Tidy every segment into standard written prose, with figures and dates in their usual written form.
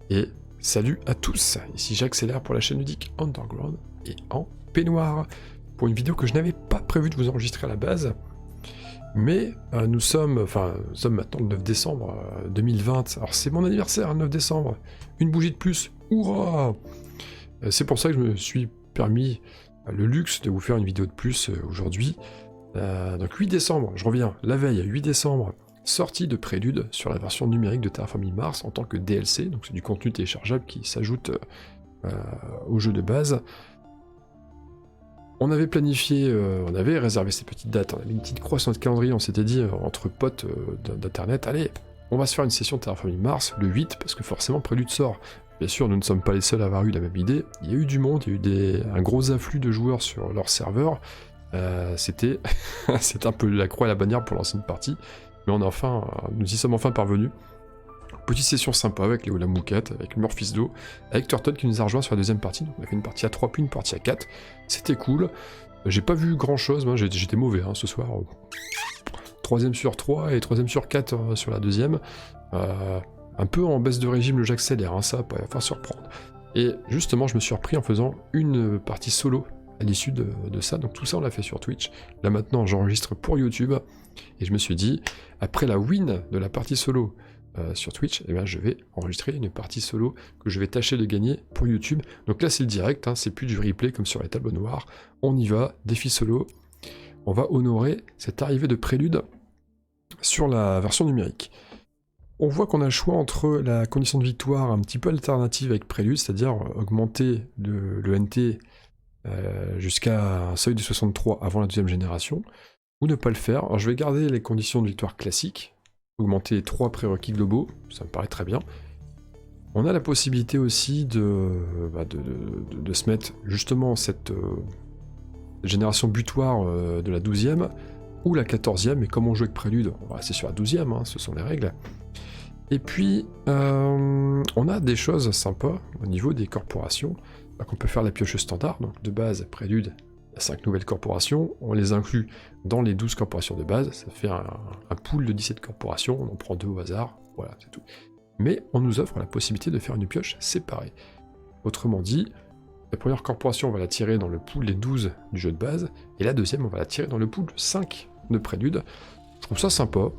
Et salut à tous, ici j'accélère pour la chaîne ludique Underground et en peignoir, pour une vidéo que je n'avais pas prévu de vous enregistrer à la base, mais nous sommes maintenant le 9 décembre 2020, alors c'est mon anniversaire le 9 décembre, une bougie de plus, hurrah! C'est pour ça que je me suis permis le luxe de vous faire une vidéo de plus aujourd'hui. Donc 8 décembre, je reviens, la veille, 8 décembre, sortie de Prélude sur la version numérique de Terraforming Mars en tant que DLC, donc c'est du contenu téléchargeable qui s'ajoute au jeu de base. On avait planifié, on avait réservé ces petites dates, on avait une petite croix sur notre calendrier, on s'était dit entre potes d'internet, allez, on va se faire une session de Terraforming Mars le 8, parce que forcément Prélude sort. Bien sûr, nous ne sommes pas les seuls à avoir eu la même idée, il y a eu du monde, il y a eu un gros afflux de joueurs sur leur serveur, c'était un peu la croix et la bannière pour lancer une partie, mais nous y sommes enfin parvenus. Petite session sympa avec Léo Lamouquette, avec Murphysdo, avec Turtle qui nous a rejoint sur la deuxième partie, donc on a fait une partie à 3 puis une partie à 4, c'était cool. J'ai pas vu grand chose, moi j'étais mauvais ce soir, 3ème sur 3 et 3ème sur 4 sur la deuxième, un peu en baisse de régime, j'accélère, ça va pas surprendre. Et justement je me suis repris en faisant une partie solo à l'issue de ça, donc tout ça on l'a fait sur Twitch. Là maintenant j'enregistre pour YouTube, et je me suis dit, après la win de la partie solo sur Twitch, eh bien, je vais enregistrer une partie solo que je vais tâcher de gagner pour YouTube. Donc là c'est le direct, c'est plus du replay comme sur les tableaux noirs, on y va, défi solo, on va honorer cette arrivée de Prélude sur la version numérique. On voit qu'on a le choix entre la condition de victoire un petit peu alternative avec Prélude, c'est-à-dire augmenter le NT jusqu'à un seuil de 63 avant la deuxième génération, ou ne pas le faire. Alors je vais garder les conditions de victoire classiques, augmenter les 3 prérequis globaux, ça me paraît très bien. On a la possibilité aussi de se mettre justement cette génération butoir de la 12e, ou la 14e, et comme on joue avec Prélude, on va rester sur la 12e, ce sont les règles. Et puis, on a des choses sympas au niveau des corporations. Donc on peut faire la pioche standard, donc de base, Prélude, il y a 5 nouvelles corporations, on les inclut dans les 12 corporations de base, ça fait un pool de 17 corporations, on en prend 2 au hasard, voilà, c'est tout. Mais on nous offre la possibilité de faire une pioche séparée. Autrement dit, la première corporation, on va la tirer dans le pool des 12 du jeu de base, et la deuxième, on va la tirer dans le pool 5 de Prélude. Je trouve ça sympa.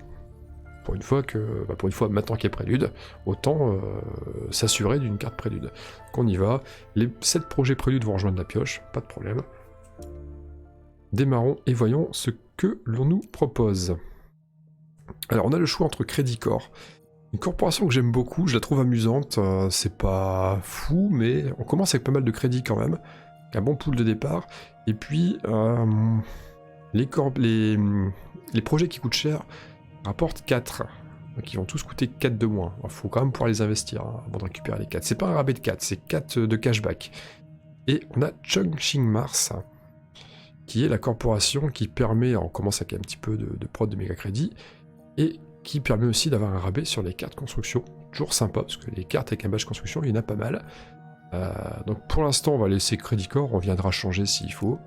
Pour une fois maintenant qu'il y a Prélude, autant s'assurer d'une carte Prélude. Donc on y va, les 7 projets Prélude vont rejoindre la pioche, pas de problème. Démarrons et voyons ce que l'on nous propose. Alors on a le choix entre Crédit Corps, une corporation que j'aime beaucoup, je la trouve amusante, c'est pas fou, mais on commence avec pas mal de crédits quand même, un bon pool de départ, et puis les projets qui coûtent cher rapportent 4, donc ils vont tous coûter 4 de moins. Il faut quand même pouvoir les investir avant de récupérer les 4. C'est pas un rabais de 4, c'est 4 de cashback. Et on a Chongqing Mars, qui est la corporation qui permet, on commence avec un petit peu de prod de méga crédit, et qui permet aussi d'avoir un rabais sur les cartes construction. Toujours sympa, parce que les cartes avec un badge construction, il y en a pas mal. Donc pour l'instant, on va laisser Crédit Corps, on viendra changer s'il faut.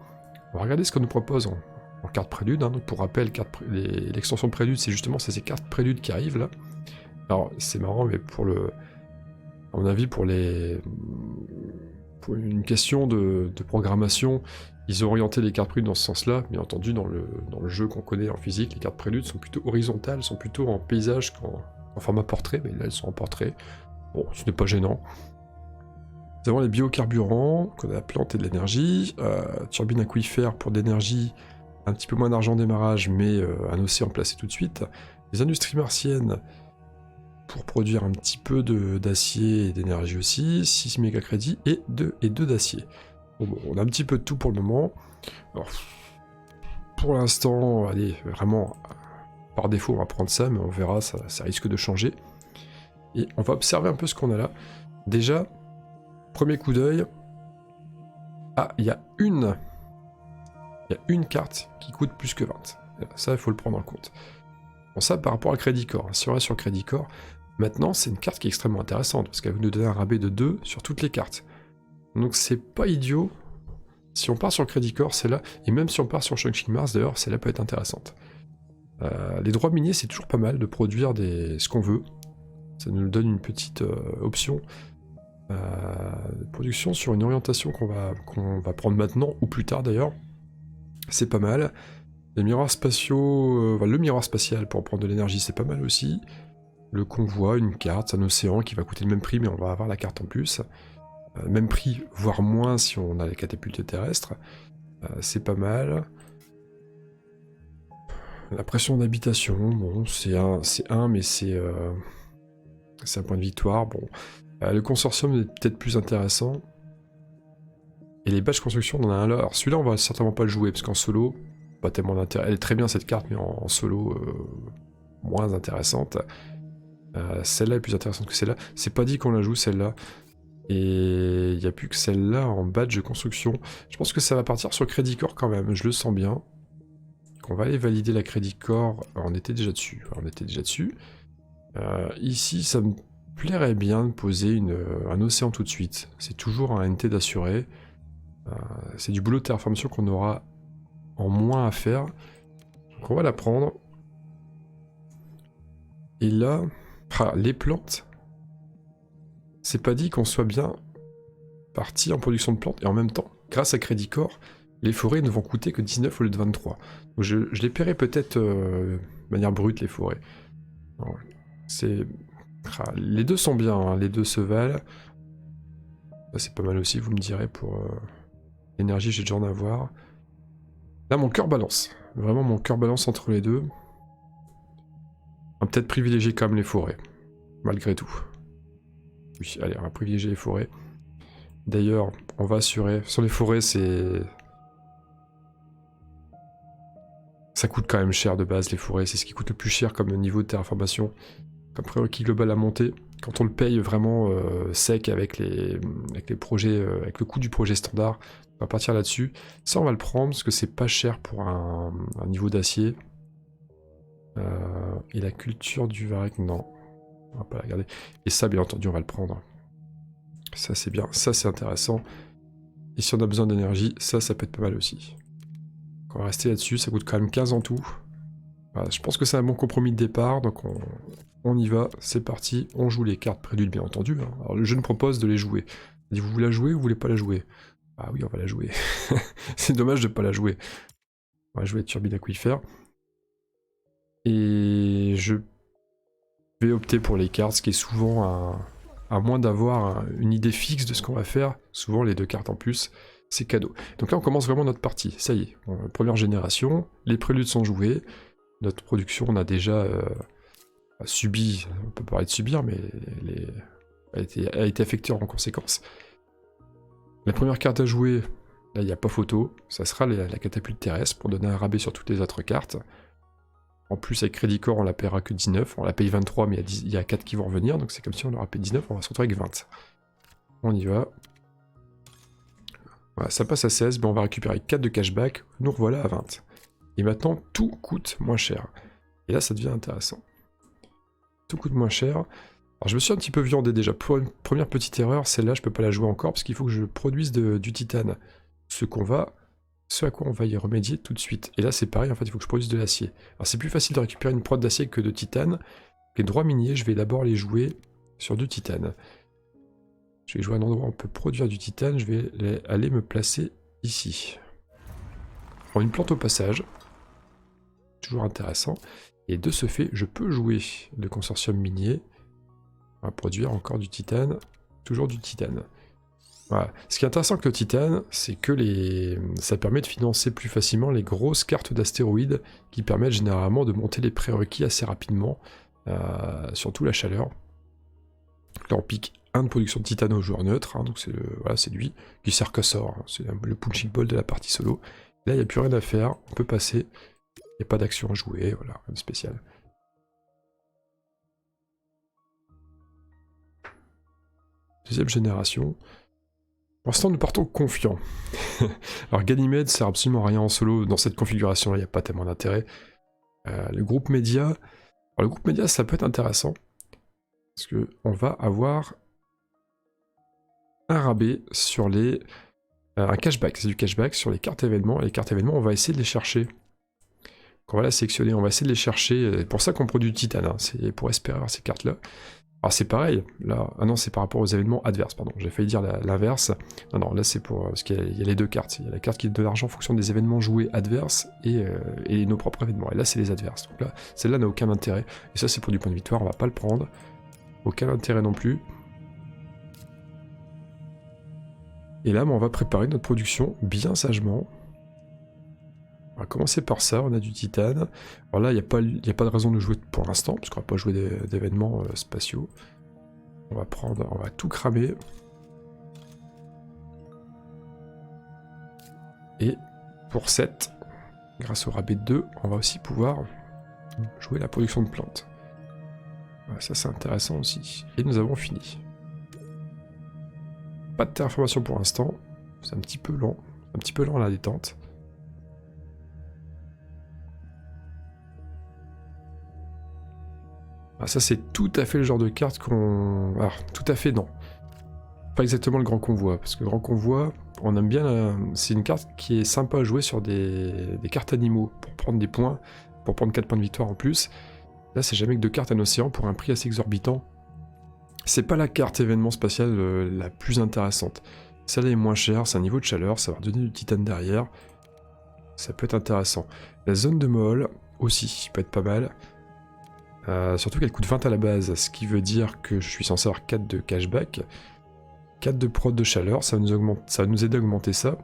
On va regarder ce qu'on nous propose en carte Prélude, donc pour rappel, l'extension Prélude, c'est justement ces cartes Prélude qui arrivent là. Alors c'est marrant, mais à mon avis, pour une question de programmation, ils ont orienté les cartes Prélude dans ce sens-là. Bien entendu, dans le jeu qu'on connaît en physique, les cartes Prélude sont plutôt horizontales, sont plutôt en paysage qu'en format portrait, mais là elles sont en portrait. Bon, ce n'est pas gênant. Nous avons les biocarburants, qu'on a la plante et de l'énergie, turbine aquifère pour de l'énergie, un petit peu moins d'argent en démarrage, mais un océan placé tout de suite. Les industries martiennes pour produire un petit peu d'acier et d'énergie aussi, 6 méga crédits et 2 d'acier. Bon, on a un petit peu de tout pour le moment. Alors, pour l'instant, allez, vraiment, par défaut, on va prendre ça, mais on verra, ça risque de changer. Et on va observer un peu ce qu'on a là. Déjà, premier coup d'œil, il y a une carte qui coûte plus que 20. Ça, il faut le prendre en compte. Bon, ça, par rapport à Crédit Corps. Si on reste sur Crédit Corps, maintenant, c'est une carte qui est extrêmement intéressante, parce qu'elle va nous donner un rabais de 2 sur toutes les cartes. Donc, c'est pas idiot. Si on part sur Crédit Corps, c'est là. Et même si on part sur Chongqing Mars, d'ailleurs, celle-là peut être intéressante. Les droits miniers, c'est toujours pas mal de produire ce qu'on veut. Ça nous donne une petite option Production sur une orientation qu'on va prendre maintenant, ou plus tard d'ailleurs. C'est pas mal. Les miroirs spatiaux, le miroir spatial pour prendre de l'énergie, c'est pas mal aussi. Le convoi, une carte, un océan qui va coûter le même prix, mais on va avoir la carte en plus. Même prix, voire moins si on a les catapultes terrestres. C'est pas mal. La pression d'habitation, bon, c'est un, mais c'est un point de victoire. Bon, le consortium est peut-être plus intéressant. Et les badges construction, on en a un là. Alors celui-là, on va certainement pas le jouer, parce qu'en solo, pas tellement d'intérêt. Elle est très bien cette carte, mais en solo, moins intéressante. Celle-là est plus intéressante que celle-là. C'est pas dit qu'on la joue, celle-là. Et il n'y a plus que celle-là en badge de construction. Je pense que ça va partir sur Crédit Corps quand même, je le sens bien. On va aller valider la Crédit Corps. On était déjà dessus. Ici, ça me plairait bien de poser un océan tout de suite. C'est toujours un NT d'assuré. C'est du boulot de terraformation qu'on aura en moins à faire. Donc on va la prendre. Et là, les plantes. C'est pas dit qu'on soit bien parti en production de plantes. Et en même temps, grâce à Crédit Corps, les forêts ne vont coûter que 19 au lieu de 23. Donc je les paierai peut-être de manière brute, les forêts. Les deux sont bien, hein, les deux se valent. C'est pas mal aussi, vous me direz, pour l'énergie, j'ai déjà en avoir. Là, mon cœur balance. Vraiment, mon cœur balance entre les deux. On va peut-être privilégier quand même les forêts, malgré tout. Oui, allez, on va privilégier les forêts. D'ailleurs, on va assurer... Sur les forêts, ça coûte quand même cher de base, les forêts. C'est ce qui coûte le plus cher comme niveau de terraformation. Comme prérequis global à monter. Quand on le paye vraiment sec avec les projets, avec le coût du projet standard, on va partir là-dessus. Ça, on va le prendre parce que c'est pas cher pour un niveau d'acier. Et la culture du varech, non. On va pas la garder. Et ça, bien entendu, on va le prendre. Ça, c'est bien. Ça, c'est intéressant. Et si on a besoin d'énergie, ça peut être pas mal aussi. On va rester là-dessus. Ça coûte quand même 15 en tout. Voilà, je pense que c'est un bon compromis de départ. Donc, on y va. C'est parti. On joue les cartes préludes, bien entendu. Hein. Alors, le jeu nous propose de les jouer. Il dit, vous la jouez ou vous voulez pas la jouer? Ah oui, on va la jouer. C'est dommage de pas la jouer. On va jouer turbine aquifère. Et je vais opter pour les cartes, ce qui est souvent, à moins d'avoir une idée fixe de ce qu'on va faire, souvent les deux cartes en plus, c'est cadeau. Donc là on commence vraiment notre partie, ça y est, première génération, les préludes sont joués, notre production on a déjà subi, on peut parler de subir, mais elle a été affectée en conséquence. La première carte à jouer, là il n'y a pas photo, ça sera la catapulte terrestre pour donner un rabais sur toutes les autres cartes. En plus, avec Crédit Corps, on la paiera que 19. On la paye 23, mais il y a 4 qui vont revenir. Donc c'est comme si on aura payé 19, on va se retrouver avec 20. On y va. Voilà, ça passe à 16, mais on va récupérer 4 de cashback. Nous revoilà à 20. Et maintenant, tout coûte moins cher. Et là, ça devient intéressant. Tout coûte moins cher. Alors, je me suis un petit peu viandé déjà. Pour une première petite erreur, celle-là, je peux pas la jouer encore, parce qu'il faut que je produise du titane. Ce à quoi on va y remédier tout de suite. Et là c'est pareil, en fait il faut que je produise de l'acier. Alors c'est plus facile de récupérer une prod d'acier que de titane. Les droits miniers, je vais d'abord les jouer sur du titane. Je vais jouer à un endroit où on peut produire du titane, je vais aller me placer ici. On a une plante au passage. Toujours intéressant. Et de ce fait, je peux jouer le consortium minier. On va produire encore du titane. Toujours du titane. Voilà. Ce qui est intéressant avec le titane, c'est que ça permet de financer plus facilement les grosses cartes d'astéroïdes qui permettent généralement de monter les prérequis assez rapidement, surtout la chaleur. Là on pique 1 de production de titane au joueur neutre, hein, donc c'est lui qui sert qu'à ça, hein, c'est le punching ball de la partie solo. Là il n'y a plus rien à faire, on peut passer, il n'y a pas d'action à jouer, voilà, rien de spécial. Deuxième génération. Pour l'instant, nous partons confiants. Alors, Ganymède sert absolument à rien en solo. Dans cette configuration-là, il n'y a pas tellement d'intérêt. Le groupe média... Alors, le groupe média, ça peut être intéressant. Parce qu'on va avoir un rabais sur les... un cashback, c'est du cashback sur les cartes événements. Et les cartes événements, on va essayer de les chercher. Donc, on va la sélectionner, on va essayer de les chercher. C'est pour ça qu'on produit du titane. Hein. C'est pour espérer avoir ces cartes-là. Alors c'est pareil, là, ah non c'est par rapport aux événements adverses, pardon, j'ai failli dire l'inverse. Non, non, là c'est pour, parce qu'il y a les deux cartes, il y a la carte qui donne de l'argent en fonction des événements joués adverses et nos propres événements, et là c'est les adverses. Donc là, celle-là n'a aucun intérêt, et ça c'est pour du point de victoire, on va pas le prendre, aucun intérêt non plus. Et là, on va préparer notre production bien sagement. On va commencer par ça, on a du titane. Alors là, il n'y a pas de raison de jouer pour l'instant, parce qu'on va pas jouer d'événements spatiaux. On va tout cramer. Et pour 7, grâce au rabais de 2, on va aussi pouvoir jouer la production de plantes. Voilà, ça c'est intéressant aussi. Et nous avons fini. Pas de terraformation pour l'instant, c'est un petit peu lent la détente. Ah, ça c'est tout à fait le genre de carte qu'on... Ah, tout à fait non. Pas exactement le grand convoi, parce que le grand convoi, on aime bien... C'est une carte qui est sympa à jouer sur des cartes animaux, pour prendre des points, pour prendre 4 points de victoire en plus. Là c'est jamais que 2 cartes à l'océan pour un prix assez exorbitant. C'est pas la carte événement spatial la plus intéressante. Celle-là est moins chère, c'est un niveau de chaleur, ça va donner du titane derrière. Ça peut être intéressant. La zone de Mohol aussi peut être pas mal. Surtout qu'elle coûte 20 à la base, ce qui veut dire que je suis censé avoir 4 de cashback. 4 de prod de chaleur, ça va nous aider à augmenter ça.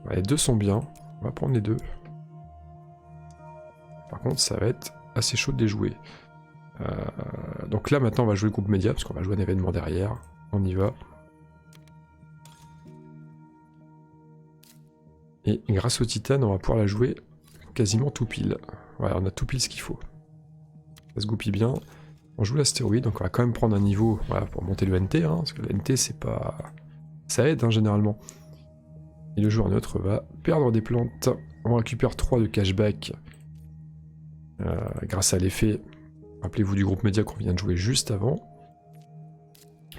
Ouais, les deux sont bien, on va prendre les deux. Par contre ça va être assez chaud de les jouer. Donc là maintenant on va jouer le groupe média, parce qu'on va jouer un événement derrière. On y va. Et grâce au titane, on va pouvoir la jouer quasiment tout pile. Voilà, on a tout pile ce qu'il faut. Ça se goupille bien. On joue l'astéroïde, donc on va quand même prendre un niveau voilà, pour monter le NT, hein, parce que le NT c'est pas... Ça aide hein, généralement. Et le joueur neutre va perdre des plantes. On récupère 3 de cashback grâce à l'effet, rappelez-vous du groupe média qu'on vient de jouer juste avant.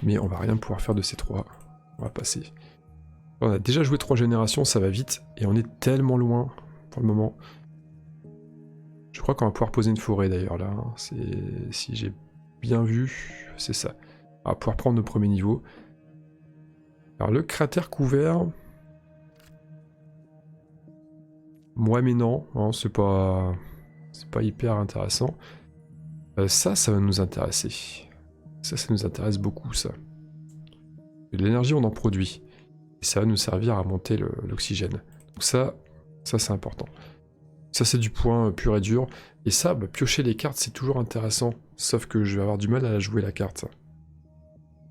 Mais on va rien pouvoir faire de ces 3. On va passer. On a déjà joué 3 générations, ça va vite, et on est tellement loin pour le moment. Je crois qu'on va pouvoir poser une forêt d'ailleurs là, hein. Si j'ai bien vu, c'est ça. On va pouvoir prendre nos premiers niveaux. Alors le cratère couvert... Ouais mais non, hein, c'est pas hyper intéressant. Ça va nous intéresser. Ça nous intéresse beaucoup ça. De l'énergie on en produit. Et ça va nous servir à monter l'oxygène. Donc ça c'est important. Ça c'est du point pur et dur. Et ça, bah, piocher les cartes c'est toujours intéressant. Sauf que je vais avoir du mal à la jouer la carte.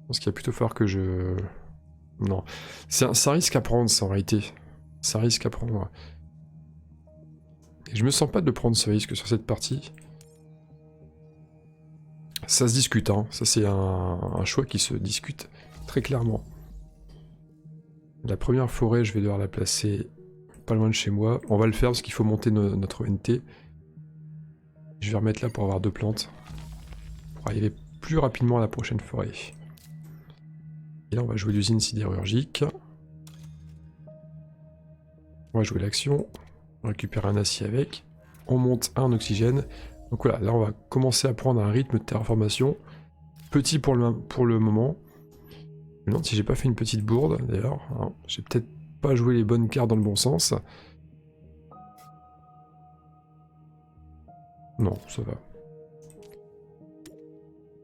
Je pense qu'il va plutôt falloir que je... Non. C'est un risque à prendre ça en réalité. C'est un risque à prendre. Et je me sens pas de prendre ce risque sur cette partie. Ça se discute, hein. Ça c'est un choix qui se discute très clairement. La première forêt, je vais devoir la placer pas loin de chez moi. On va le faire parce qu'il faut monter notre NT. Je vais remettre là pour avoir 2 plantes. Pour arriver plus rapidement à la prochaine forêt. Et là on va jouer l'usine sidérurgique. On va jouer l'action. On récupère un acier avec. On monte un oxygène. Donc voilà, là on va commencer à prendre un rythme de terraformation. Petit pour le moment. Je me demande si j'ai pas fait une petite bourde d'ailleurs. Hein. J'ai peut-être pas joué les bonnes cartes dans le bon sens. Non, ça va.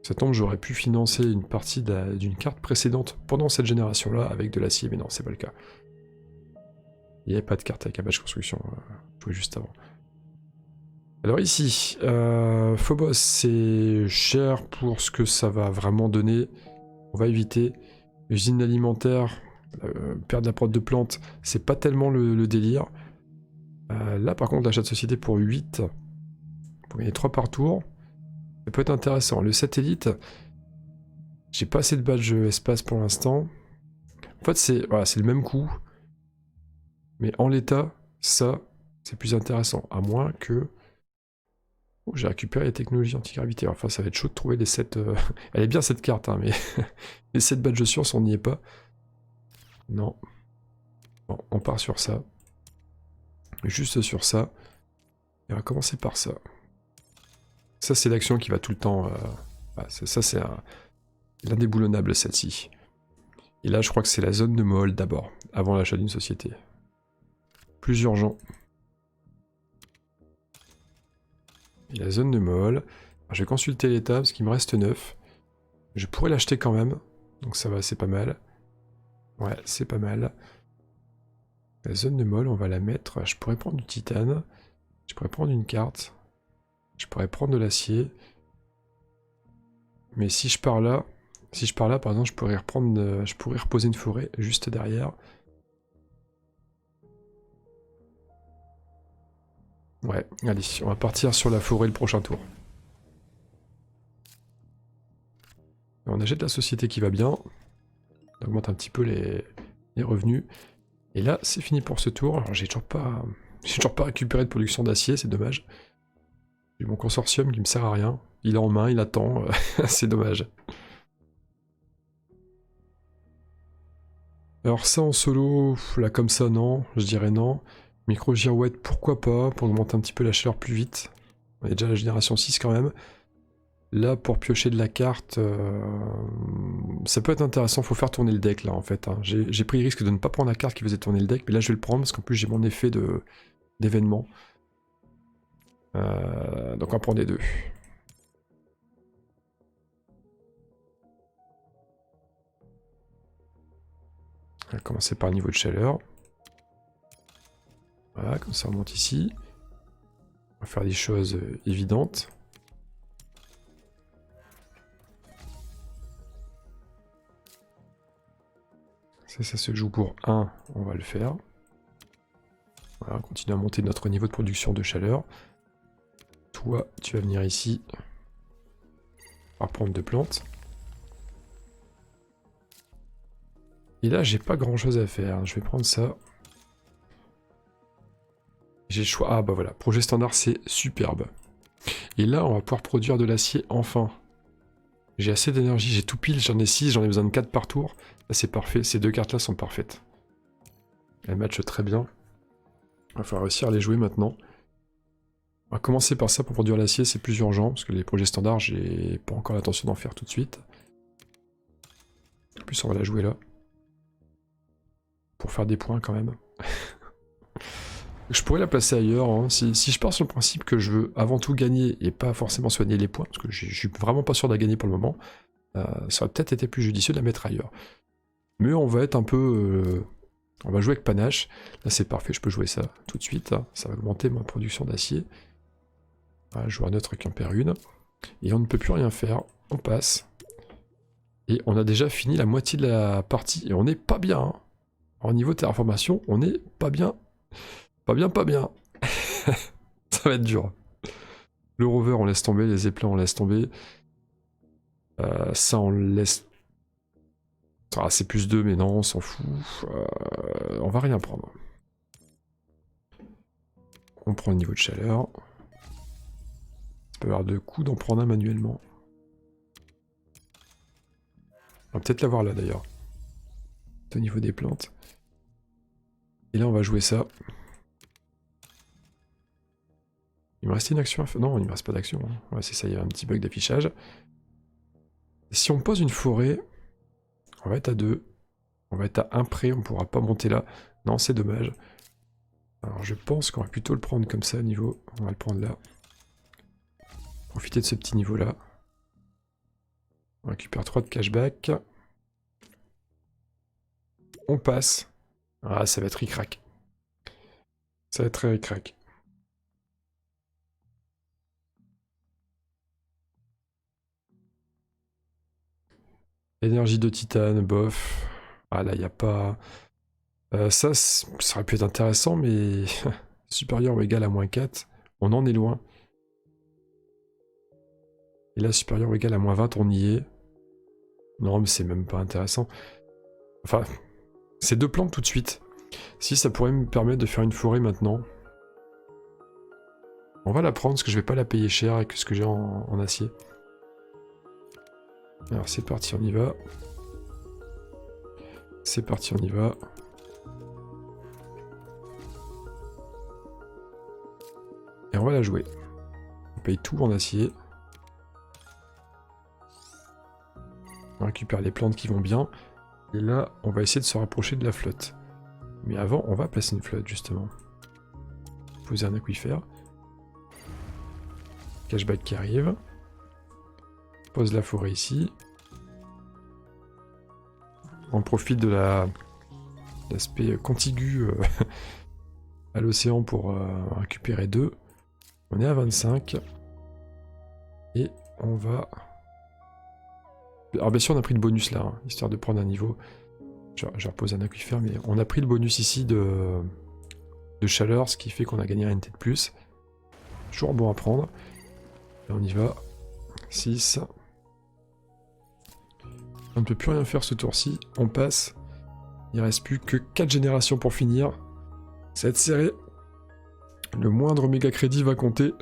Ça tombe, j'aurais pu financer une partie d'une carte précédente pendant cette génération-là avec de l'acier, mais non, c'est pas le cas. Il n'y avait pas de carte avec Apache Construction, joué juste avant. Alors ici, Phobos, c'est cher pour ce que ça va vraiment donner. On va éviter. Usine alimentaire, perdre la prod de plantes, c'est pas tellement le délire. Là par contre, l'achat de société pour 8, pour gagner 3 par tour, ça peut être intéressant. Le satellite, j'ai pas assez de badge espace pour l'instant. En fait, c'est voilà, le même coût. Mais en l'état, ça, c'est plus intéressant. À moins que... Oh, j'ai récupéré les technologies antigravité. Enfin, ça va être chaud de trouver les 7... Elle est bien cette carte, hein, mais les 7 badges de science, on n'y est pas. Non. Bon, on part sur ça. Juste sur ça. Et on va commencer par ça. Ça, c'est l'action qui va tout le temps Ah, ça c'est l'indéboulonnable celle-ci. Et là je crois que c'est la zone de Mohol d'abord, avant l'achat d'une société. Plus urgent. Et la zone de Mohol. Alors, je vais consulter l'état parce qu'il me reste 9. Je pourrais l'acheter quand même. Donc ça va, c'est pas mal. Ouais, c'est pas mal. La zone de Mohol, on va la mettre. Je pourrais prendre du titane. Je pourrais prendre une carte. Je pourrais prendre de l'acier. Mais si je pars là, par exemple, je pourrais reprendre, je pourrais reposer une forêt juste derrière. Ouais, allez, on va partir sur la forêt le prochain tour. On achète la société qui va bien. On augmente un petit peu les revenus. Et là, c'est fini pour ce tour. Alors, j'ai toujours pas récupéré de production d'acier, c'est dommage. J'ai mon consortium qui me sert à rien. Il est en main, il attend. C'est dommage. Alors ça en solo, là comme ça non, je dirais non. Micro-girouette, pourquoi pas, pour augmenter un petit peu la chaleur plus vite. On est déjà à la génération 6 quand même. Là, pour piocher de la carte, ça peut être intéressant, faut faire tourner le deck là en fait. Hein. J'ai pris le risque de ne pas prendre la carte qui faisait tourner le deck, mais là je vais le prendre parce qu'en plus j'ai mon effet d'événement. Donc on va prendre les deux. On va commencer par le niveau de chaleur. Voilà, comme ça on monte ici. On va faire des choses évidentes. Ça se joue pour 1, on va le faire. Voilà, on continue à monter notre niveau de production de chaleur. Toi, tu vas venir ici. On va prendre 2 plantes. Et là, j'ai pas grand chose à faire. Je vais prendre ça. J'ai le choix. Ah bah voilà, projet standard, c'est superbe. Et là, on va pouvoir produire de l'acier enfin. J'ai assez d'énergie, j'ai tout pile, j'en ai 6, j'en ai besoin de 4 par tour. Là, c'est parfait, ces 2 cartes-là sont parfaites. Elles matchent très bien. Il va falloir réussir à les jouer maintenant. On va commencer par ça pour produire l'acier, c'est plus urgent, parce que les projets standards, j'ai pas encore l'intention d'en faire tout de suite. En plus, on va la jouer là. Pour faire des points quand même. Je pourrais la placer ailleurs, hein. Si je pars sur le principe que je veux avant tout gagner et pas forcément soigner les points, parce que je suis vraiment pas sûr de la gagner pour le moment, ça aurait peut-être été plus judicieux de la mettre ailleurs. Mais on va être un peu... on va jouer avec panache. Là c'est parfait, je peux jouer ça tout de suite. Hein. Ça va augmenter ma production d'acier. Voilà, joueur neutre qui en perd une. Et on ne peut plus rien faire, on passe. Et on a déjà fini la moitié de la partie, et on n'est pas bien. Hein. En niveau terraformation, on n'est pas bien. Pas bien, pas bien. Ça va être dur. Le rover, on laisse tomber. Les zeppelins, on laisse tomber. Ça, on laisse... Ah, c'est plus 2, mais non, on s'en fout. On va rien prendre. On prend le niveau de chaleur. Ça peut avoir 2 coups d'en prendre un manuellement. On va peut-être l'avoir là, d'ailleurs. Au niveau des plantes. Et là, on va jouer ça. Il me restait une action à faire. Non, il me reste pas d'action. Hein. Ouais, c'est ça, il y a un petit bug d'affichage. Si on pose une forêt, on va être à 2. On va être à 1 près, on pourra pas monter là. Non, c'est dommage. Alors je pense qu'on va plutôt le prendre comme ça, niveau. On va le prendre là. Profiter de ce petit niveau-là. On récupère 3 de cashback. On passe. Ah, ça va être ric-rac. Ça va être très ric-rac. Énergie de titane, bof. Ah là, il n'y a pas... ça aurait pu être intéressant, mais... supérieur ou égal à -4, on en est loin. Et là, supérieur ou égal à -20, on y est. Non, mais c'est même pas intéressant. Enfin, c'est 2 plantes tout de suite. Si ça pourrait me permettre de faire une forêt maintenant. On va la prendre parce que je vais pas la payer cher avec ce que j'ai en acier. Alors c'est parti, on y va. C'est parti, on y va. Et on va la jouer. On paye tout en acier. On récupère les plantes qui vont bien. Et là, on va essayer de se rapprocher de la flotte. Mais avant, on va placer une flotte, justement. Poser un aquifère. Cashback qui arrive. Pose la forêt ici. On profite de l'aspect contigu à l'océan pour récupérer 2. On est à 25. Et on va... Alors bien sûr on a pris le bonus là, hein, histoire de prendre un niveau. Je repose un aquifère, mais on a pris le bonus ici de chaleur, ce qui fait qu'on a gagné un NT de plus. Toujours bon à prendre. Et on y va. 6. On ne peut plus rien faire ce tour-ci. On passe. Il reste plus que 4 générations pour finir. Ça va être serré. Le moindre méga crédit va compter.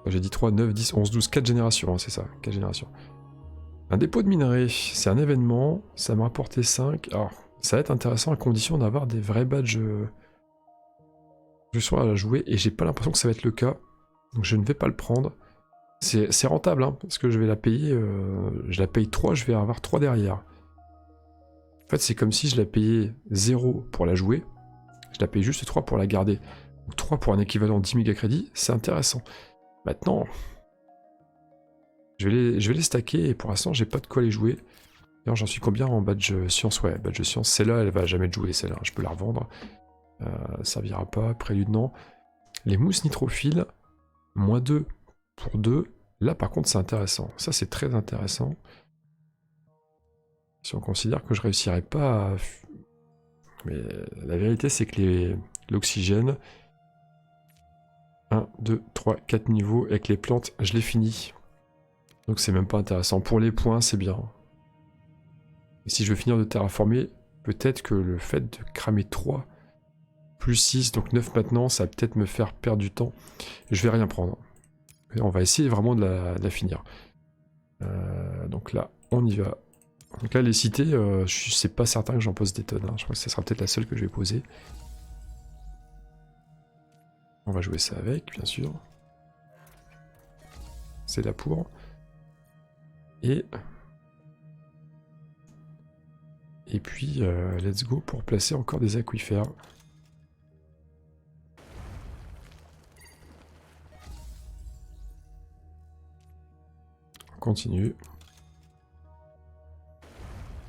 J'ai dit 3, 9, 10, 11, 12, 4 générations, hein, c'est ça, 4 générations. Un dépôt de minerais, c'est un événement, ça m'a rapporté 5. Alors, ça va être intéressant à condition d'avoir des vrais badges je sois à jouer, et j'ai pas l'impression que ça va être le cas, donc je ne vais pas le prendre. C'est rentable, hein, parce que je vais la payer, je la paye 3, je vais avoir 3 derrière. En fait, c'est comme si je la payais 0 pour la jouer, je la paye juste 3 pour la garder. Donc 3 pour un équivalent 10 méga crédits, c'est intéressant. Maintenant, je vais les stacker et pour l'instant, j'ai pas de quoi les jouer. D'ailleurs, j'en suis combien en badge science? Ouais, badge science, celle-là, elle va jamais être jouée, celle-là. Je peux la revendre. Servira pas, prélude non. Les mousses nitrophiles, -2 pour 2. Là, par contre, c'est intéressant. Ça, c'est très intéressant. Si on considère que je réussirais pas à... Mais la vérité, c'est que l'oxygène... 1, 2, 3, 4 niveaux. Avec les plantes, je l'ai fini. Donc c'est même pas intéressant. Pour les points, c'est bien. Et si je veux finir de terraformer, peut-être que le fait de cramer 3, plus 6, donc 9 maintenant, ça va peut-être me faire perdre du temps. Et je vais rien prendre. Et on va essayer vraiment de la finir. Donc là, on y va. Donc là, les cités, je suis pas certain que j'en pose des tonnes. Hein. Je crois que ça sera peut-être la seule que je vais poser. On va jouer ça avec, bien sûr. C'est là pour. Et puis, let's go pour placer encore des aquifères. On continue.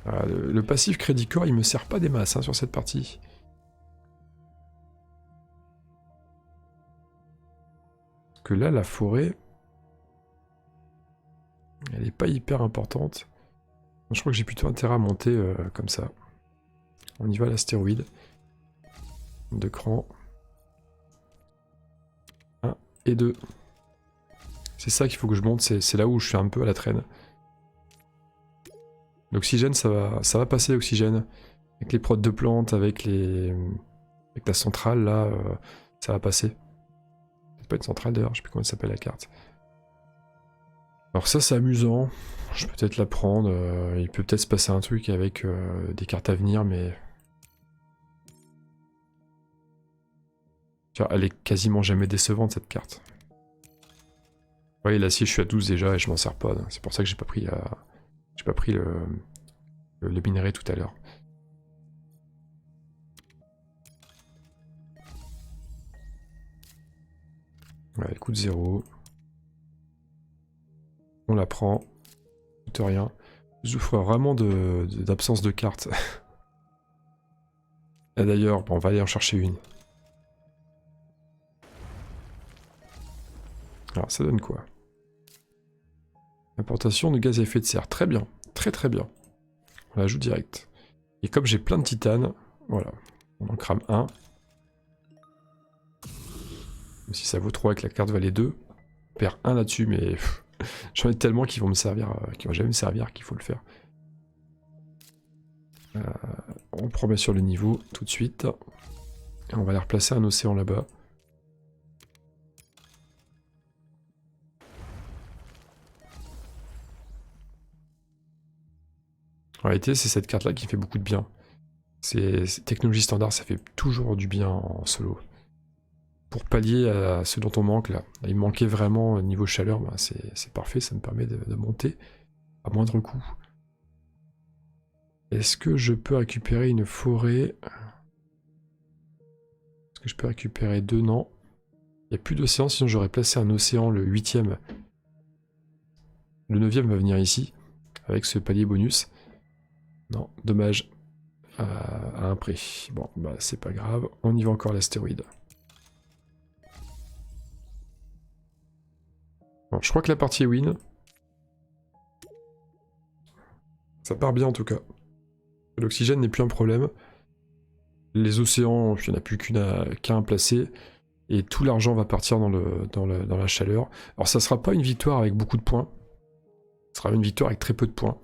Voilà, le passif Crédit Corps, il me sert pas des masses hein, sur cette partie. Que là, la forêt, elle est pas hyper importante. Je crois que j'ai plutôt intérêt à monter comme ça. On y va à l'astéroïde. 2 crans. 1 et 2. C'est ça qu'il faut que je monte, c'est là où je suis un peu à la traîne. L'oxygène, ça va passer l'oxygène. Avec les prods de plantes, avec la centrale, là, ça va passer. C'est pas une centrale d'ailleurs, je sais plus comment elle s'appelle la carte. Alors ça c'est amusant, je peux peut-être la prendre, il peut peut-être se passer un truc avec des cartes à venir, mais... Tiens, elle est quasiment jamais décevante cette carte. Vous voyez l'acier je suis à 12 déjà et je m'en sers pas, c'est pour ça que j'ai pas pris, le minerai tout à l'heure. Ouais, elle coûte 0. On la prend. Coûte rien. Je souffre vraiment d'absence de cartes. Et d'ailleurs, bon, on va aller en chercher une. Alors, ça donne quoi? Importation de gaz à effet de serre. Très bien. Très très bien. On la joue direct. Et comme j'ai plein de titane, voilà. On en crame un. Même si ça vaut 3 et que la carte valait 2. On perd 1 là-dessus, mais j'en ai tellement qui vont me servir, qui vont jamais me servir, qu'il faut le faire. On promet sur le niveau tout de suite. Et on va aller replacer un océan là-bas. En réalité, c'est cette carte-là qui fait beaucoup de bien. C'est technologie standard, ça fait toujours du bien en solo. Pour pallier à ce dont on manque là. Il me manquait vraiment niveau chaleur, bah, c'est parfait, ça me permet de monter. à moindre coût. Est-ce que je peux récupérer une forêt? Est-ce que je peux récupérer 2? Non. Il n'y a plus d'océan, sinon j'aurais placé un océan, le 8e. Le 9e va venir ici, avec ce palier bonus. Non, dommage. À un prix. Bon, bah c'est pas grave. On y va encore l'astéroïde. Bon, je crois que la partie est win. Ça part bien en tout cas. L'oxygène n'est plus un problème. Les océans, il n'y en a plus qu'un à placer. Et tout l'argent va partir dans la chaleur. Alors ça sera pas une victoire avec beaucoup de points. Ce sera une victoire avec très peu de points.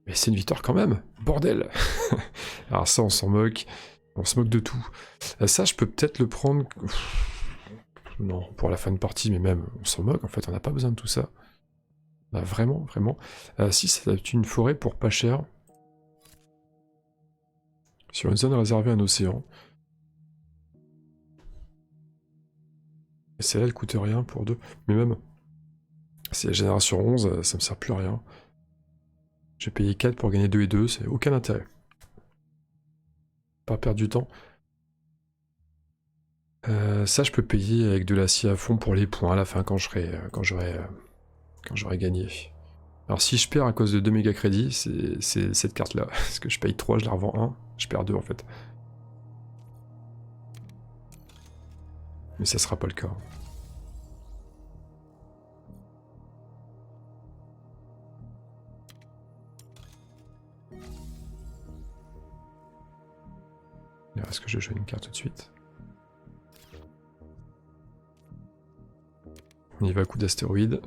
Mais c'est une victoire quand même. Bordel. Alors ça, on s'en moque. On se moque de tout. Ça, je peux peut-être le prendre... Non, pour la fin de partie, mais même, on s'en moque. En fait, on n'a pas besoin de tout ça. Bah, vraiment, vraiment. Si, c'est une forêt pour pas cher. Sur une zone réservée à un océan. Et celle-là, elle coûte rien pour 2. Mais même, c'est la génération 11, ça me sert plus à rien. J'ai payé 4 pour gagner 2 et 2, c'est aucun intérêt. Pas perdre du temps. Ça, je peux payer avec de l'acier à fond pour les points à la fin quand j'aurai gagné. Alors si je perds à cause de 2 méga crédits, c'est cette carte-là. Parce que je paye 3, je la revends 1, je perds 2 en fait. Mais ça sera pas le cas. Est-ce que je joue une carte tout de suite? On y va à coup d'astéroïde.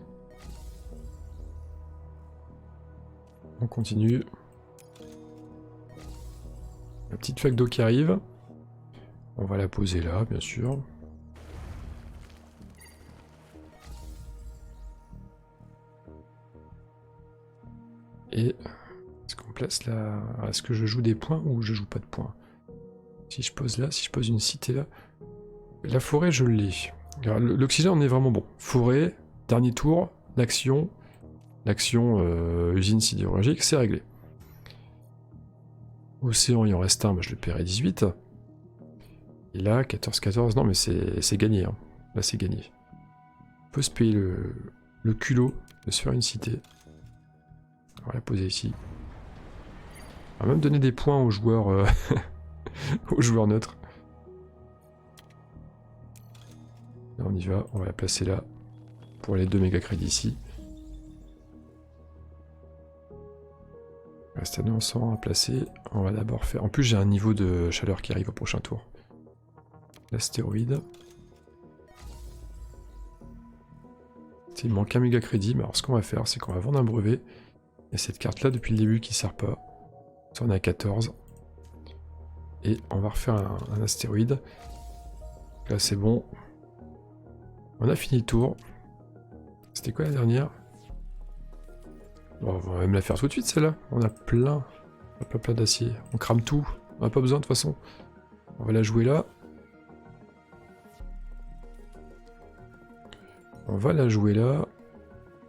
On continue. La petite flaque d'eau qui arrive. On va la poser là, bien sûr. Et est-ce qu'on place là? Est-ce que je joue des points ou je joue pas de points? Si je pose là, si je pose une cité là. La forêt, je l'ai. L'oxygène, on est vraiment bon. Forêt, dernier tour, l'action usine sidérurgique, c'est réglé. Océan, il en reste un, bah, je le paierai 18. Et là, 14-14, non mais c'est gagné. Hein. Là, c'est gagné. On peut se payer le culot de se faire une cité. On va la poser ici. On va même donner des points aux joueurs, aux joueurs neutres. Là, on y va, on va la placer là. Pour les 2 méga crédits ici. Il reste à 900 à placer. On va d'abord faire... En plus, j'ai un niveau de chaleur qui arrive au prochain tour. L'astéroïde. Il manque un méga crédit, mais alors ce qu'on va faire, c'est qu'on va vendre un brevet. Et cette carte-là, depuis le début, qui ne sert pas. Ça, on est à 14. Et on va refaire un astéroïde. Là, c'est bon. On a fini le tour. C'était quoi la dernière? Bon, on va même la faire tout de suite, celle-là. On a plein d'acier. On crame tout. On n'a pas besoin, de toute façon. On va la jouer là. On va la jouer là.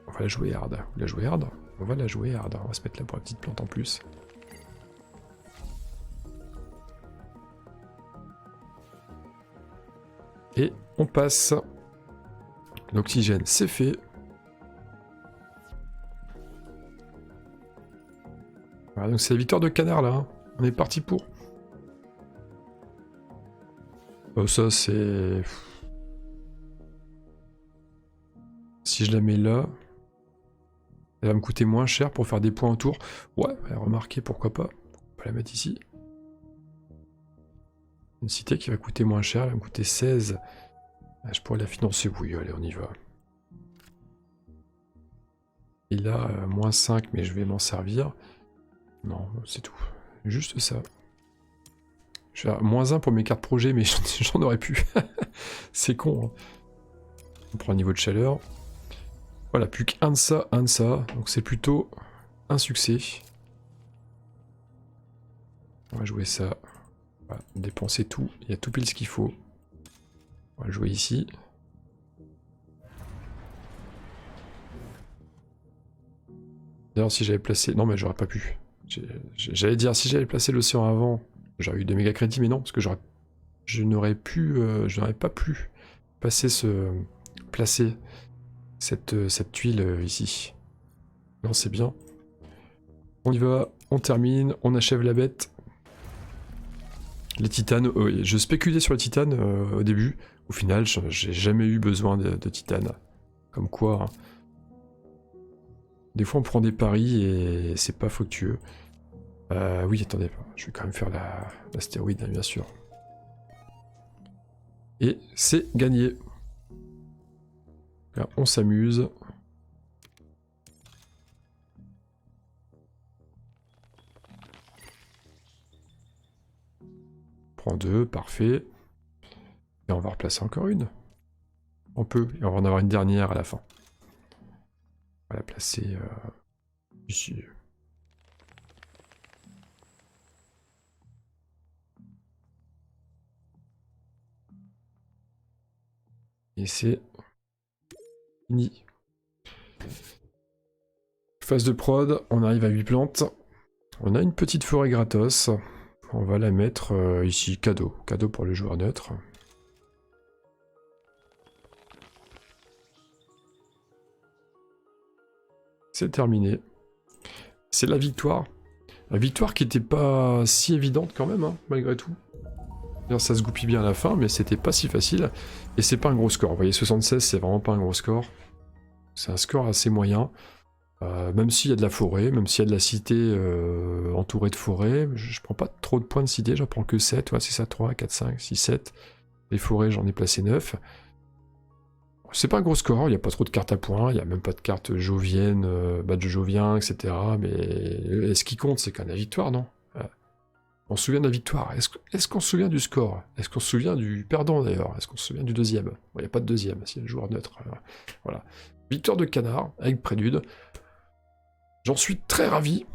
On va la jouer hard. Vous la jouez hard? On va la jouer hard. On va se mettre là pour la petite plante en plus. Et on passe. L'oxygène, c'est fait. Voilà, donc c'est la victoire de Canard là. Hein. On est parti pour. Oh, ça c'est... Si je la mets là, elle va me coûter moins cher pour faire des points autour. Ouais, remarquez, pourquoi pas. On peut la mettre ici. Une cité qui va coûter moins cher, elle va me coûter 16. Ah, je pourrais la financer, oui, allez, on y va. Et là, moins 5, mais je vais m'en servir. Non, c'est tout. Juste ça. Je vais faire moins 1 pour mes cartes projet, mais j'en aurais pu. C'est con. Hein. On prend un niveau de chaleur. Voilà, plus qu'un de ça, un de ça. Donc c'est plutôt un succès. On va jouer ça. Voilà, dépenser tout. Il y a tout pile ce qu'il faut. On va jouer ici. D'ailleurs, si j'avais placé... Non, mais j'aurais pas pu. J'allais dire, si j'avais placé l'océan avant, j'aurais eu des méga crédits, mais non, parce que je n'aurais pas pu placer cette tuile ici. Non, c'est bien. On y va, on termine, on achève la bête. Les titanes, je spéculais sur les titanes au début. Au final, j'ai jamais eu besoin de titanes. Comme quoi, hein. Des fois on prend des paris et c'est pas fructueux. Oui, attendez, je vais quand même faire l'astéroïde, hein, bien sûr. Et c'est gagné. Là, on s'amuse. Prends 2, parfait. Et on va replacer encore une. On peut, et on va en avoir une dernière à la fin. On va la placer ici. Et c'est fini. Phase de prod, on arrive à 8 plantes. On a une petite forêt gratos. On va la mettre ici, cadeau. Cadeau pour le joueur neutre. C'est terminé. C'est la victoire. La victoire qui n'était pas si évidente quand même, hein, malgré tout. Alors, ça se goupille bien à la fin, mais c'était pas si facile. Et c'est pas un gros score. Vous voyez, 76, c'est vraiment pas un gros score. C'est un score assez moyen. Même s'il y a de la forêt, même s'il y a de la cité entourée de forêt, je prends pas trop de points de cité, j'en prends que 7. Ouais, c'est ça, 3, 4, 5, 6, 7. Les forêts, j'en ai placé 9. C'est pas un gros score, il n'y a pas trop de cartes à points, il n'y a même pas de cartes joviennes, badge jovien, etc. Mais ce qui compte, c'est quand même la victoire, non? On se souvient de la victoire. Est-ce qu'on se souvient du score? Est-ce qu'on se souvient du perdant, d'ailleurs? Est-ce qu'on se souvient du deuxième? Bon, il n'y a pas de deuxième, c'est le joueur neutre. Voilà. Victoire de Canard, avec Prélude. J'en suis très ravi.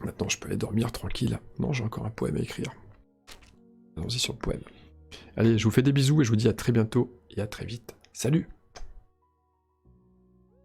Maintenant, je peux aller dormir tranquille. Non, j'ai encore un poème à écrire. Allons-y sur le poème. Allez, je vous fais des bisous et je vous dis à très bientôt et à très vite. Salut!